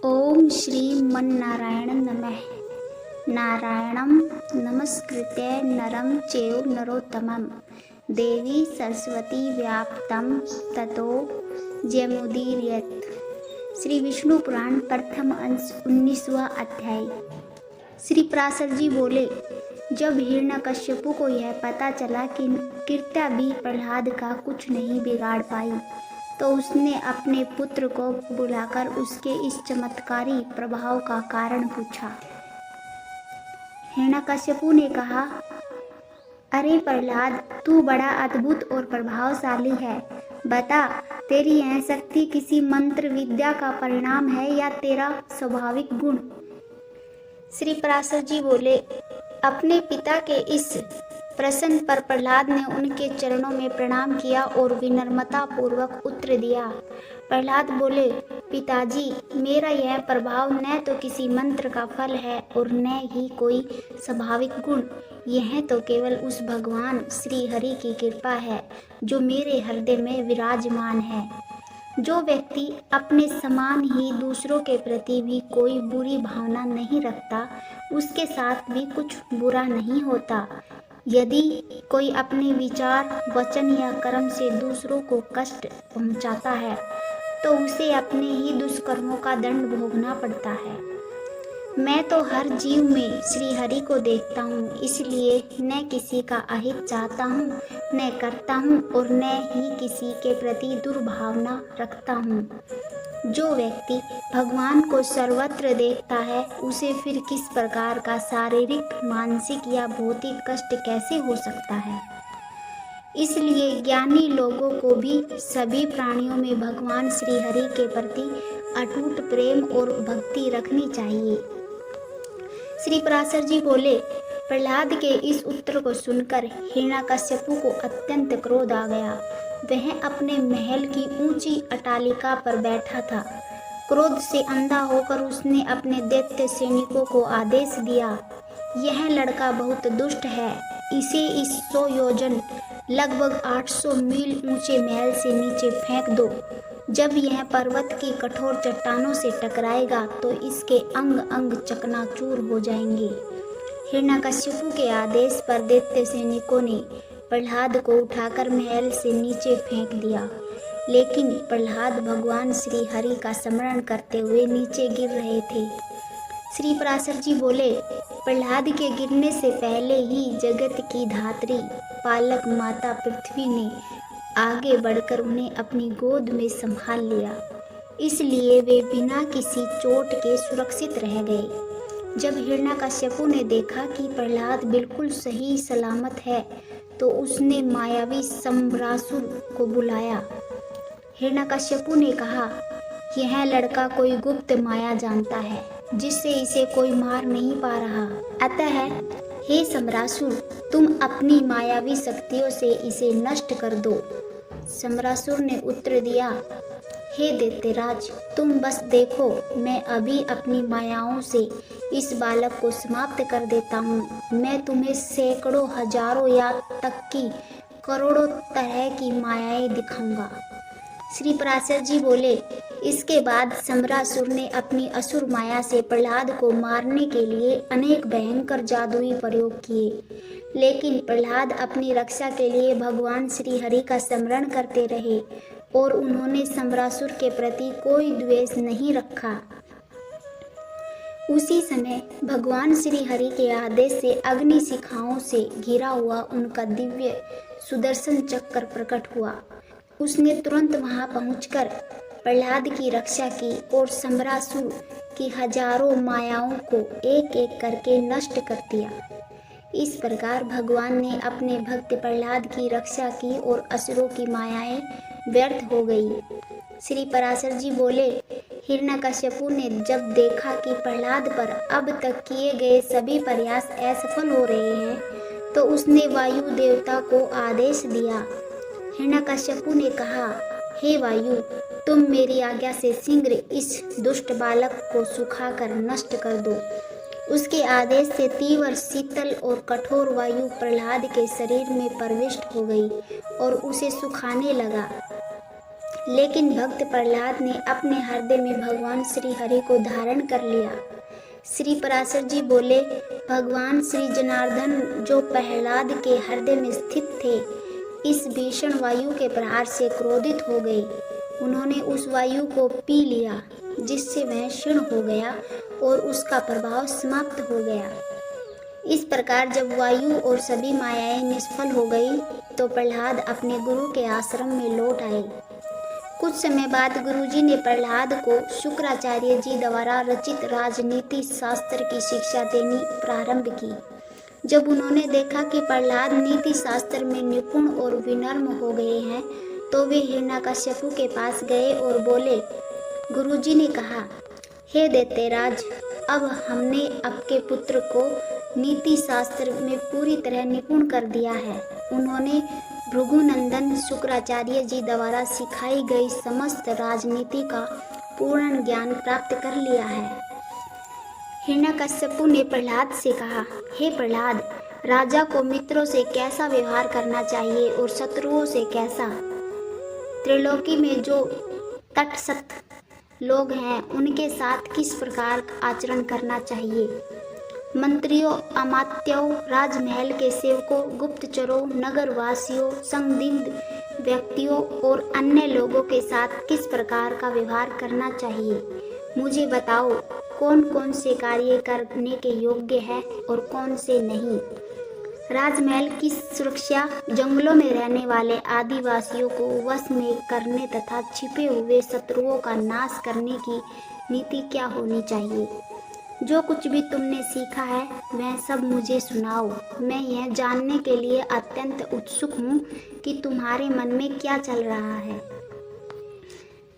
ओम श्रीमन्नारायण नमः। नारायणं नमस्कृत्य नरं चैव नरोत्तमं देवी सरस्वती व्याप्तं ततो जयमुदीरयेत्। श्री विष्णु पुराण प्रथम अंश 19वां अध्याय। श्री पराशर जी बोले, जब हिरण्यकश्यपु को यह पता चला कि कृत्या भी प्रहलाद का कुछ नहीं बिगाड़ पाई, तो उसने अपने पुत्र को बुलाकर उसके इस चमत्कारी प्रभाव का कारण पूछा। हिरण्यकश्यपु ने कहा, अरे प्रहलाद, तू बड़ा अद्भुत और प्रभावशाली है। बता, तेरी यह शक्ति किसी मंत्र विद्या का परिणाम है या तेरा स्वाभाविक गुण? श्री पराशर जी बोले, अपने पिता के इस प्रश्न पर प्रहलाद ने उनके चरणों में प्रणाम किया और विनम्रता पूर्वक उत्तर दिया। प्रहलाद बोले, पिताजी, मेरा यह प्रभाव न तो किसी मंत्र का फल है और न ही कोई स्वाभाविक गुण। यह तो केवल उस भगवान श्री हरि की कृपा है जो मेरे हृदय में विराजमान है। जो व्यक्ति अपने समान ही दूसरों के प्रति भी कोई बुरी भावना नहीं रखता, उसके साथ भी कुछ बुरा नहीं होता। यदि कोई अपने विचार, वचन या कर्म से दूसरों को कष्ट पहुंचाता है, तो उसे अपने ही दुष्कर्मों का दंड भोगना पड़ता है। मैं तो हर जीव में श्री हरि को देखता हूँ, इसलिए न किसी का अहित चाहता हूँ, न करता हूँ और न ही किसी के प्रति दुर्भावना रखता हूँ। जो व्यक्ति भगवान को सर्वत्र देखता है, उसे फिर किस प्रकार का शारीरिक, मानसिक या भौतिक कष्ट कैसे हो सकता है? इसलिए ज्ञानी लोगों को भी सभी प्राणियों में भगवान श्री हरि के प्रति अटूट प्रेम और भक्ति रखनी चाहिए। श्री पराशर जी बोले, प्रहलाद के इस उत्तर को सुनकर हिरण्यकश्यपु को अत्यंत क्रोध आ गया। वह अपने महल की ऊंची अट्टालिका पर बैठा था। क्रोध से अंधा होकर उसने अपने दैत्य सैनिकों को आदेश दिया, यह लड़का बहुत दुष्ट है, इसे इस 100 योजन लगभग 800 मील ऊंचे महल से नीचे फेंक दो। जब यह पर्वत की कठोर चट्टानों से टकराएगा तो इसके अंग अंग चकनाचूर हो जाएंगे। हिरण्यकश्यपु के आदेश पर दैत्य सैनिकों ने प्रहलाद को उठाकर महल से नीचे फेंक दिया, लेकिन प्रहलाद भगवान श्री हरि का स्मरण करते हुए नीचे गिर रहे थे। श्री पराशर जी बोले, प्रहलाद के गिरने से पहले ही जगत की धात्री पालक माता पृथ्वी ने आगे बढ़कर उन्हें अपनी गोद में संभाल लिया, इसलिए वे बिना किसी चोट के सुरक्षित रह गए। जब हिरण्यकश्यपु ने देखा कि प्रहलाद बिल्कुल सही सलामत है, तो उसने मायावी सम्भ्रासुर को बुलाया। हिरण्यकश्यपु ने कहा, यह लड़का कोई गुप्त माया जानता है, जिससे इसे कोई मार नहीं पा रहा। अतः हे सम्भ्रासुर, तुम अपनी मायावी शक्तियों से इसे नष्ट कर दो। सम्भ्रासुर ने उत्तर दिया, हे दैत्यराज, तुम बस देखो, मैं अभी अपनी मायाओं से इस बालक को समाप्त कर देता हूँ। मैं तुम्हें सैकड़ों, हजारों या तक की करोड़ों तरह की मायाएं दिखाऊंगा। श्री पराशर जी बोले, इसके बाद सम्भ्रासुर ने अपनी असुर माया से प्रहलाद को मारने के लिए अनेक भयंकर जादुई प्रयोग किए, लेकिन प्रहलाद अपनी रक्षा के लिए भगवान श्री हरि का स्मरण करते रहे और उन्होंने सम्भ्रासुर के प्रति कोई द्वेष नहीं रखा। उसी समय भगवान श्री हरि के आदेश से अग्नि शिखाओं से घिरा हुआ उनका दिव्य सुदर्शन चक्र प्रकट हुआ। उसने तुरंत वहां पहुंचकर प्रहलाद की रक्षा की और सम्भ्रासुर की हजारों मायाओं को एक एक करके नष्ट कर दिया। इस प्रकार भगवान ने अपने भक्त प्रहलाद की रक्षा की और असुरों की मायाएं व्यर्थ हो गई। श्री पराशर जी बोले, हिरण्यकश्यपु ने जब देखा कि प्रहलाद पर अब तक किए गए सभी प्रयास असफल हो रहे हैं, तो उसने वायु देवता को आदेश दिया। हिरण्यकश्यपु ने कहा, हे वायु, तुम मेरी आज्ञा से शीघ्र इस दुष्ट बालक को सुखाकर नष्ट कर दो। उसके आदेश से तीव्र शीतल और कठोर वायु प्रहलाद के शरीर में प्रविष्ट हो गई और उसे सुखाने लगा। लेकिन भक्त प्रहलाद ने अपने हृदय में भगवान श्री हरि को धारण कर लिया। श्री पराशर जी बोले, भगवान श्री जनार्दन जो प्रहलाद के हृदय में स्थित थे, इस भीषण वायु के प्रहार से क्रोधित हो गए। उन्होंने उस वायु को पी लिया, जिससे वह क्षीण हो गया और उसका प्रभाव समाप्त हो गया। इस प्रकार जब वायु और सभी मायाएं निष्फल हो गई तो प्रहलाद अपने गुरु के आश्रम में लौट आए। कुछ समय बाद गुरुजी ने प्रहलाद को शुक्राचार्य जी द्वारा रचित राजनीति शास्त्र की शिक्षा देनी प्रारंभ की। जब उन्होंने देखा कि प्रहलाद नीति शास्त्र में निपुण और विनम्र हो गए हैं, तो वे हिरण्यकश्यपु के पास गए और बोले, गुरुजी ने कहा, हे दैत्यराज, अब हमने आपके पुत्र को नीति शास्त्र में पूरी तरह निपुण कर दिया है। उन्होंने भृगुनंदन शुक्राचार्य जी द्वारा सिखाई गई समस्त राजनीति का पूर्ण ज्ञान प्राप्त कर लिया है। हिरण्यकश्यपु ने प्रहलाद से कहा, हे प्रहलाद, राजा को मित्रों से कैसा व्यवहार करना चाहिए और शत्रुओं से कैसा? त्रिलोकी में जो तटस्थ लोग हैं, उनके साथ किस प्रकार आचरण करना चाहिए? मंत्रियों, अमात्यों, राजमहल के सेवकों, गुप्तचरों, नगरवासियों, संदिग्ध व्यक्तियों और अन्य लोगों के साथ किस प्रकार का व्यवहार करना चाहिए? मुझे बताओ, कौन कौन से कार्य करने के योग्य है और कौन से नहीं? राजमहल की सुरक्षा, जंगलों में रहने वाले आदिवासियों को वश में करने तथा छिपे हुए शत्रुओं का नाश करने की नीति क्या होनी चाहिए? जो कुछ भी तुमने सीखा है वह सब मुझे सुनाओ। मैं यह जानने के लिए अत्यंत उत्सुक हूँ कि तुम्हारे मन में क्या चल रहा है।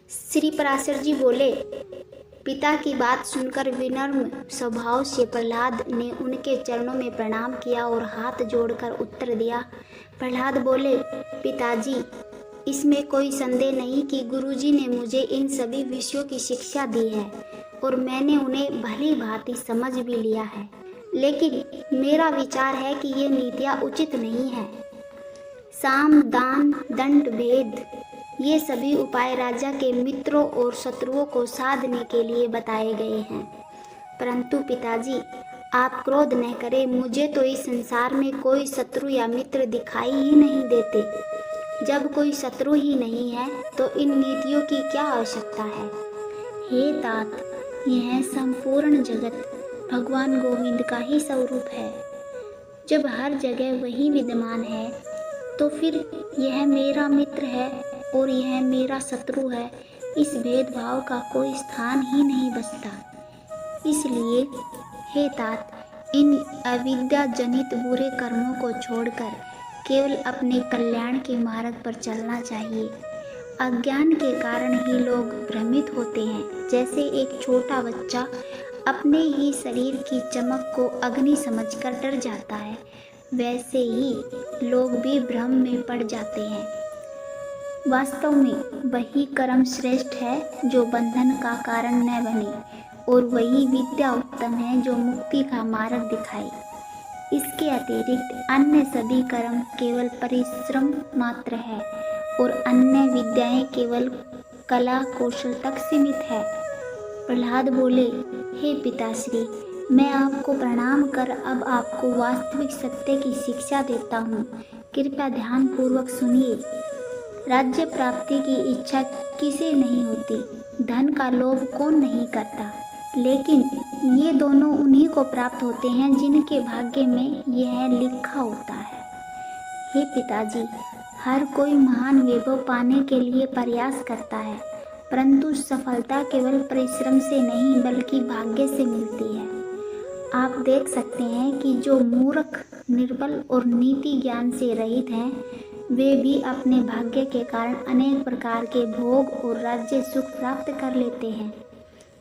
श्री पराशर जी बोले, पिता की बात सुनकर विनम्र स्वभाव से प्रहलाद ने उनके चरणों में प्रणाम किया और हाथ जोड़कर उत्तर दिया। प्रहलाद बोले, पिताजी, इसमें कोई संदेह नहीं कि गुरुजी ने मुझे इन सभी विषयों की शिक्षा दी है और मैंने उन्हें भली भांति समझ भी लिया है, लेकिन मेरा विचार है कि ये नीतियाँ उचित नहीं है। साम, दान, दंड, भेद, ये सभी उपाय राजा के मित्रों और शत्रुओं को साधने के लिए बताए गए हैं। परंतु पिताजी, आप क्रोध न करें, मुझे तो इस संसार में कोई शत्रु या मित्र दिखाई ही नहीं देते। जब कोई शत्रु ही नहीं है तो इन नीतियों की क्या आवश्यकता है? हे तात, यह संपूर्ण जगत भगवान गोविंद का ही स्वरूप है। जब हर जगह वही विद्यमान है, तो फिर यह मेरा मित्र है और यह मेरा शत्रु है, इस भेदभाव का कोई स्थान ही नहीं बचता। इसलिए हे तात, इन अविद्या जनित बुरे कर्मों को छोड़कर केवल अपने कल्याण के मार्ग पर चलना चाहिए। अज्ञान के कारण ही लोग भ्रमित होते हैं। जैसे एक छोटा बच्चा अपने ही शरीर की चमक को अग्नि समझकर डर जाता है, वैसे ही लोग भी भ्रम में पड़ जाते हैं। वास्तव में वही कर्म श्रेष्ठ है जो बंधन का कारण न बने, और वही विद्या उत्तम है जो मुक्ति का मार्ग दिखाए। इसके अतिरिक्त अन्य सभी कर्म केवल परिश्रम मात्र है और अन्य विद्याएं केवल कला कौशल तक सीमित है। प्रहलाद बोले, हे पिताश्री, मैं आपको प्रणाम कर अब आपको वास्तविक सत्य की शिक्षा देता हूँ। कृपया ध्यान पूर्वक सुनिए। राज्य प्राप्ति की इच्छा किसे नहीं होती, धन का लोभ कौन नहीं करता, लेकिन ये दोनों उन्हीं को प्राप्त होते हैं जिनके भाग्य में यह लिखा होता है। हे पिताजी, हर कोई महान वैभव पाने के लिए प्रयास करता है, परंतु सफलता केवल परिश्रम से नहीं बल्कि भाग्य से मिलती है। आप देख सकते हैं कि जो मूर्ख, निर्बल और नीति ज्ञान से रहित हैं, वे भी अपने भाग्य के कारण अनेक प्रकार के भोग और राज्य सुख प्राप्त कर लेते हैं।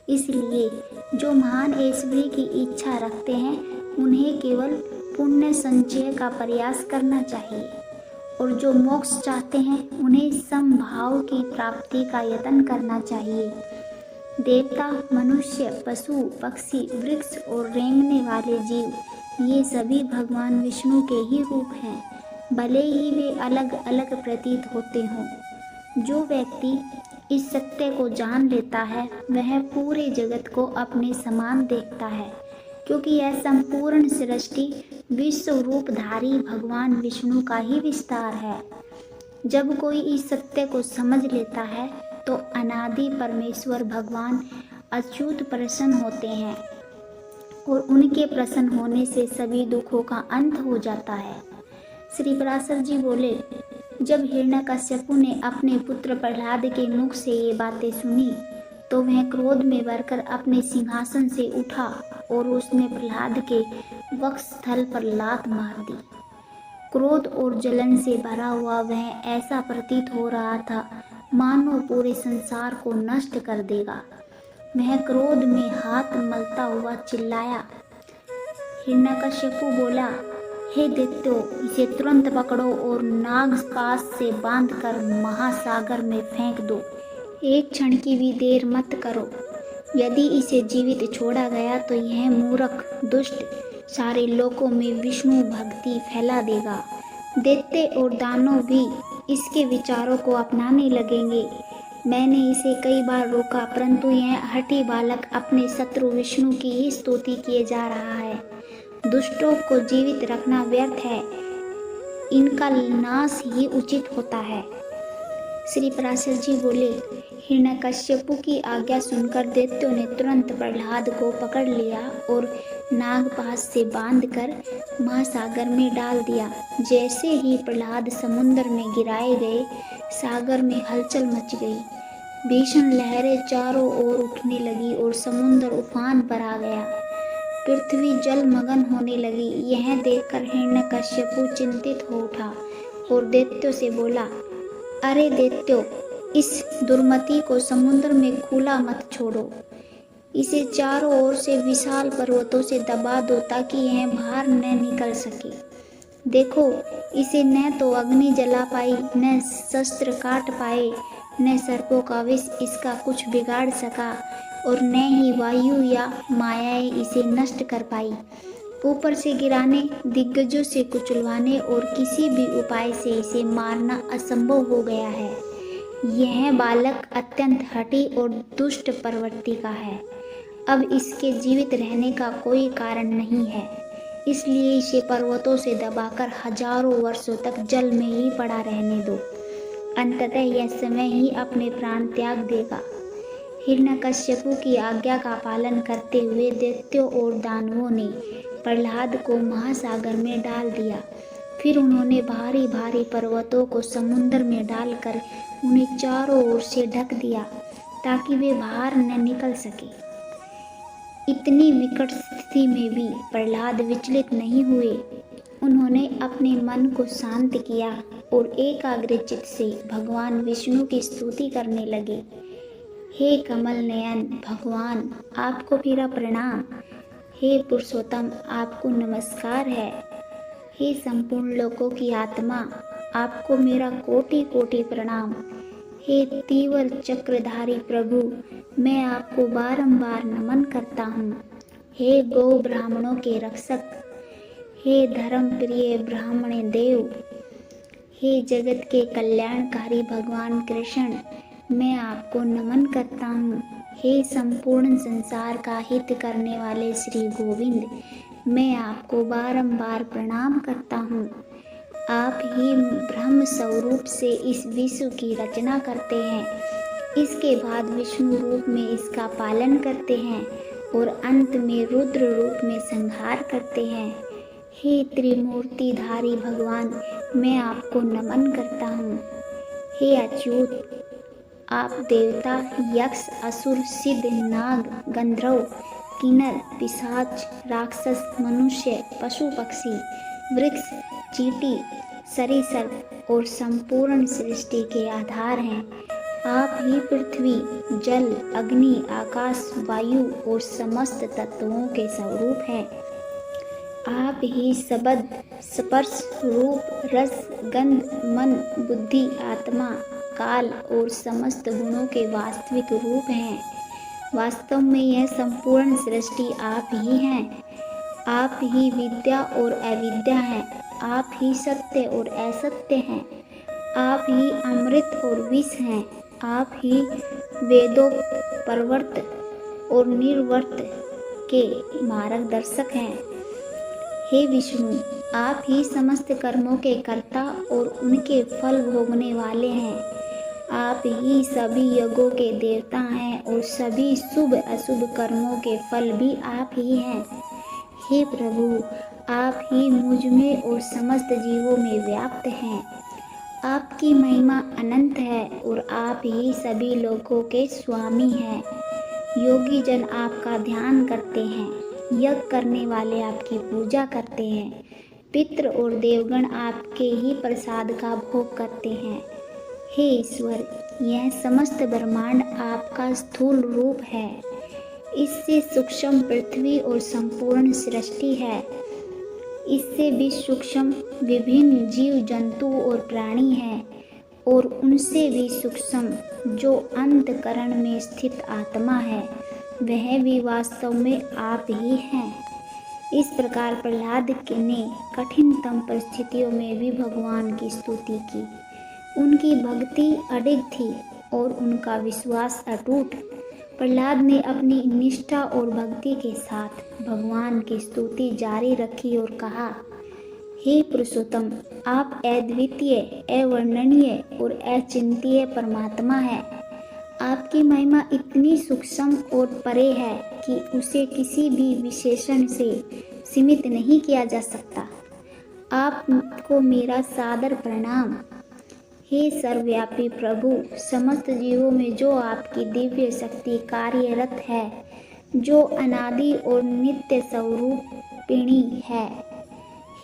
इसलिए जो महान ऐश्वर्य की इच्छा रखते हैं, उन्हें केवल पुण्य संचय का प्रयास करना चाहिए, और जो मोक्ष चाहते हैं, उन्हें समभाव की प्राप्ति का यत्न करना चाहिए। देवता, मनुष्य, पशु, पक्षी, वृक्ष और रेंगने वाले जीव, ये सभी भगवान विष्णु के ही रूप हैं, भले ही वे अलग अलग प्रतीत होते हों। जो व्यक्ति इस सत्य को जान लेता है वह पूरे जगत को अपने समान देखता है, क्योंकि यह संपूर्ण सृष्टि विश्व रूपधारी भगवान विष्णु का ही विस्तार है। जब कोई इस सत्य को समझ लेता है तो अनादि परमेश्वर भगवान अच्युत प्रसन्न होते हैं और उनके प्रसन्न होने से सभी दुखों का अंत हो जाता है। श्री पराशर जी बोले, जब हिरण्यकश्यपु ने अपने पुत्र प्रहलाद के मुख से ये बातें सुनी तो वह क्रोध में भरकर अपने सिंहासन से उठा और उसने प्रहलाद के वक्षस्थल पर लात मार दी। क्रोध और जलन से भरा हुआ वह ऐसा प्रतीत हो रहा था मानो पूरे संसार को नष्ट कर देगा। वह क्रोध में हाथ मलता हुआ चिल्लाया। हिरण्यकश्यपु बोला, हे दैत्यो, इसे तुरंत पकड़ो और नागपाश से बांधकर महासागर में फेंक दो। एक क्षण की भी देर मत करो। यदि इसे जीवित छोड़ा गया तो यह मूर्ख दुष्ट सारे लोकों में विष्णु भक्ति फैला देगा। दैत्य और दानव भी इसके विचारों को अपनाने लगेंगे। मैंने इसे कई बार रोका, परंतु यह हठी बालक अपने शत्रु विष्णु की ही स्तुति किए जा रहा है। दुष्टों को जीवित रखना व्यर्थ है, इनका नाश ही उचित होता है। श्री पराशर जी बोले, हिरण्यकश्यपु की आज्ञा सुनकर दैत्यों ने तुरंत प्रहलाद को पकड़ लिया और नागपाश से बांधकर महासागर में डाल दिया। जैसे ही प्रहलाद समुद्र में गिराए गए, सागर में हलचल मच गई। भीषण लहरें चारों ओर उठने लगी और समुद्र उफान पर आ गया। पृथ्वी जलमग्न होने लगी। यह देखकर हिरण्यकश्यपु चिंतित हो उठा और दैत्यों से बोला, अरे दैत्यों, इस दुर्मति को समुद्र में खुला मत छोड़ो। इसे चारों ओर से विशाल पर्वतों से दबा दो ताकि यह बाहर न निकल सके। देखो, इसे न तो अग्नि जला पाई, न शस्त्र काट पाए, न सर्पों का विष इसका कुछ बिगाड़ सका और न ही वायु या मायाएं इसे नष्ट कर पाई। ऊपर से गिराने, दिग्गजों से कुचलवाने और किसी भी उपाय से इसे मारना असंभव हो गया है। यह बालक अत्यंत हठी और दुष्ट प्रवृत्ति का है। अब इसके जीवित रहने का कोई कारण नहीं है, इसलिए इसे पर्वतों से दबाकर हजारों वर्षों तक जल में ही पड़ा रहने दो। अंततः यह समय ही अपने प्राण त्याग देगा। हिरण्यकश्यपु की आज्ञा का पालन करते हुए दैत्यों और दानवों ने प्रहलाद को महासागर में डाल दिया। फिर उन्होंने भारी भारी पर्वतों को समुद्र में डालकर उन्हें चारों ओर से ढक दिया ताकि वे बाहर न निकल सके। इतनी विकट स्थिति में भी प्रहलाद विचलित नहीं हुए। उन्होंने अपने मन को शांत किया और एकाग्रचित्त से भगवान विष्णु की स्तुति करने लगे। हे कमल नयन भगवान, आपको मेरा प्रणाम। हे पुरुषोत्तम, आपको नमस्कार है। हे संपूर्ण लोकों की आत्मा, आपको मेरा कोटि कोटि प्रणाम। हे तीव्र चक्रधारी प्रभु, मैं आपको बारंबार नमन करता हूँ। हे गौ ब्राह्मणों के रक्षक, हे धर्म प्रिय ब्राह्मण देव, हे जगत के कल्याणकारी भगवान कृष्ण, मैं आपको नमन करता हूँ। हे संपूर्ण संसार का हित करने वाले श्री गोविंद, मैं आपको बारंबार प्रणाम करता हूँ। आप ही ब्रह्म स्वरूप से इस विश्व की रचना करते हैं, इसके बाद विष्णु रूप में इसका पालन करते हैं और अंत में रुद्र रूप में संहार करते हैं। हे त्रिमूर्तिधारी भगवान, मैं आपको नमन करता हूँ। हे अच्युत, आप देवता, यक्ष, असुर, सिद्ध, नाग, गंधर्व, किन्नर, पिशाच, राक्षस, मनुष्य, पशु पक्षी, वृक्ष, चींटी, सरीसृप और संपूर्ण सृष्टि के आधार हैं। आप ही पृथ्वी, जल, अग्नि, आकाश, वायु और समस्त तत्वों के स्वरूप हैं। आप ही शब्द, स्पर्श, रूप, रस, गंध, मन, बुद्धि, आत्मा, काल और समस्त गुणों के वास्तविक रूप हैं। वास्तव में यह संपूर्ण सृष्टि आप ही हैं। आप ही विद्या और अविद्या हैं। आप ही सत्य और असत्य हैं। आप ही अमृत और विष हैं। आप ही वेदों परवर्त और निर्वर्त के मार्गदर्शक हैं। हे विष्णु, आप ही समस्त कर्मों के कर्ता और उनके फल भोगने वाले हैं। आप ही सभी यज्ञों के देवता हैं और सभी शुभ अशुभ कर्मों के फल भी आप ही हैं। हे प्रभु, आप ही मुझ में और समस्त जीवों में व्याप्त हैं। आपकी महिमा अनंत है और आप ही सभी लोगों के स्वामी हैं। योगी जन आपका ध्यान करते हैं, यज्ञ करने वाले आपकी पूजा करते हैं, पितृ और देवगण आपके ही प्रसाद का भोग करते हैं। हे ईश्वर, यह समस्त ब्रह्मांड आपका स्थूल रूप है। इससे सूक्ष्म पृथ्वी और संपूर्ण सृष्टि है। इससे भी सूक्ष्म विभिन्न जीव जंतु और प्राणी हैं और उनसे भी सूक्ष्म जो अंतःकरण में स्थित आत्मा है, वह भी वास्तव में आप ही हैं। इस प्रकार प्रहलाद ने कठिनतम परिस्थितियों में भी भगवान की स्तुति की। उनकी भक्ति अडिग थी और उनका विश्वास अटूट। प्रहलाद ने अपनी निष्ठा और भक्ति के साथ भगवान की स्तुति जारी रखी और कहा, हे पुरुषोत्तम, आप अद्वितीय, अवर्णनीय और अचिंत्य परमात्मा हैं। आपकी महिमा इतनी सूक्ष्म और परे है कि उसे किसी भी विशेषण से सीमित नहीं किया जा सकता। आपको मेरा सादर प्रणाम। हे सर्वव्यापी प्रभु, समस्त जीवों में जो आपकी दिव्य शक्ति कार्यरत है, जो अनादि और नित्य स्वरूपिणी है,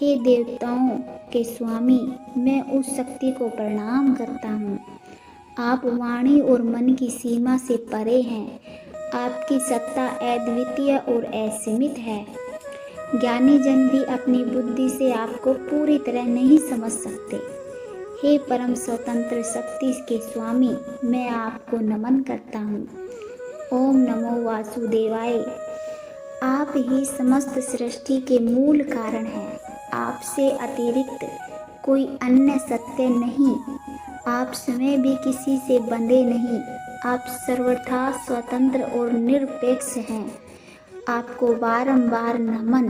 हे देवताओं के स्वामी, मैं उस शक्ति को प्रणाम करता हूँ। आप वाणी और मन की सीमा से परे हैं। आपकी सत्ता अद्वितीय और असीमित है। ज्ञानी जन भी अपनी बुद्धि से आपको पूरी तरह नहीं समझ सकते। हे परम स्वतंत्र शक्ति के स्वामी, मैं आपको नमन करता हूँ। ओम नमो वासुदेवाय। आप ही समस्त सृष्टि के मूल कारण हैं। आपसे अतिरिक्त कोई अन्य सत्य नहीं। आप स्वयं भी किसी से बंधे नहीं। आप सर्वथा स्वतंत्र और निरपेक्ष हैं। आपको बारंबार नमन।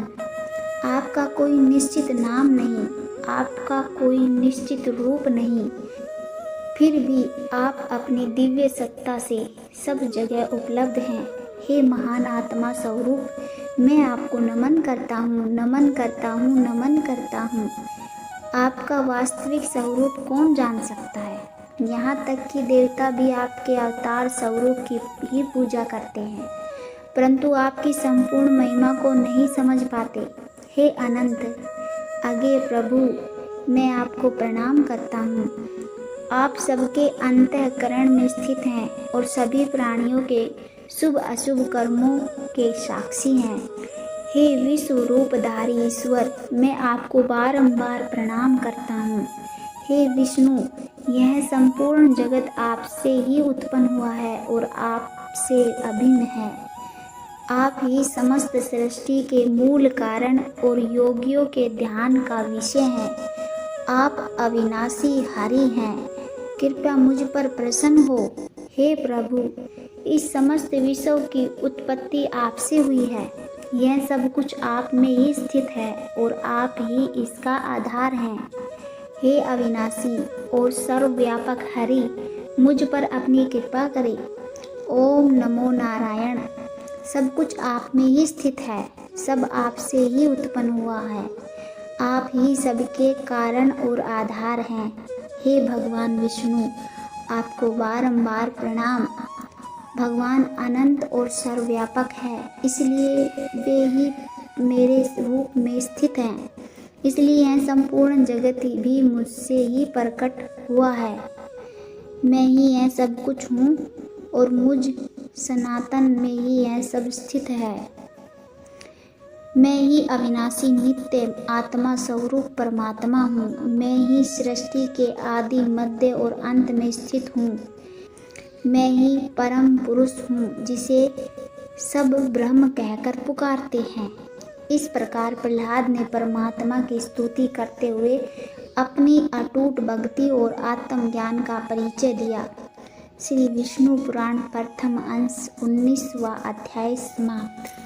आपका कोई निश्चित नाम नहीं, आपका कोई निश्चित रूप नहीं, फिर भी आप अपनी दिव्य सत्ता से सब जगह उपलब्ध हैं। हे महान आत्मा स्वरूप, मैं आपको नमन करता हूँ, नमन करता हूँ, नमन करता हूँ। आपका वास्तविक स्वरूप कौन जान सकता है? यहाँ तक कि देवता भी आपके अवतार स्वरूप की ही पूजा करते हैं, परंतु आपकी संपूर्ण महिमा को नहीं समझ पाते। हे अनंत अज्ञेय प्रभु, मैं आपको प्रणाम करता हूँ। आप सबके अंतःकरण में स्थित हैं और सभी प्राणियों के शुभ अशुभ कर्मों के साक्षी हैं। हे विश्व रूपधारी ईश्वर, मैं आपको बारंबार प्रणाम करता हूँ। हे विष्णु, यह संपूर्ण जगत आपसे ही उत्पन्न हुआ है और आपसे अभिन्न है। आप ही समस्त सृष्टि के मूल कारण और योगियों के ध्यान का विषय हैं। आप अविनाशी हरि हैं। कृपया मुझ पर प्रसन्न हो। हे प्रभु, इस समस्त विश्व की उत्पत्ति आपसे हुई है। यह सब कुछ आप में ही स्थित है और आप ही इसका आधार हैं। हे अविनाशी और सर्वव्यापक हरि, मुझ पर अपनी कृपा करें। ओम नमो नारायण। सब कुछ आप में ही स्थित है, सब आपसे ही उत्पन्न हुआ है। आप ही सबके कारण और आधार हैं। हे भगवान विष्णु, आपको बारंबार प्रणाम। भगवान अनंत और सर्वव्यापक है, इसलिए वे ही मेरे रूप में स्थित हैं। इसलिए यह संपूर्ण जगत भी मुझसे ही प्रकट हुआ है। मैं ही यह सब कुछ हूँ और मुझ सनातन में ही यह सब स्थित है। मैं ही अविनाशी नित्य आत्मा स्वरूप परमात्मा हूँ। मैं ही सृष्टि के आदि मध्य और अंत में स्थित हूँ। मैं ही परम पुरुष हूँ, जिसे सब ब्रह्म कहकर पुकारते हैं। इस प्रकार प्रहलाद ने परमात्मा की स्तुति करते हुए अपनी अटूट भक्ति और आत्मज्ञान का परिचय दिया। श्री विष्णु पुराण प्रथम अंश 19वां अध्याय समाप्त।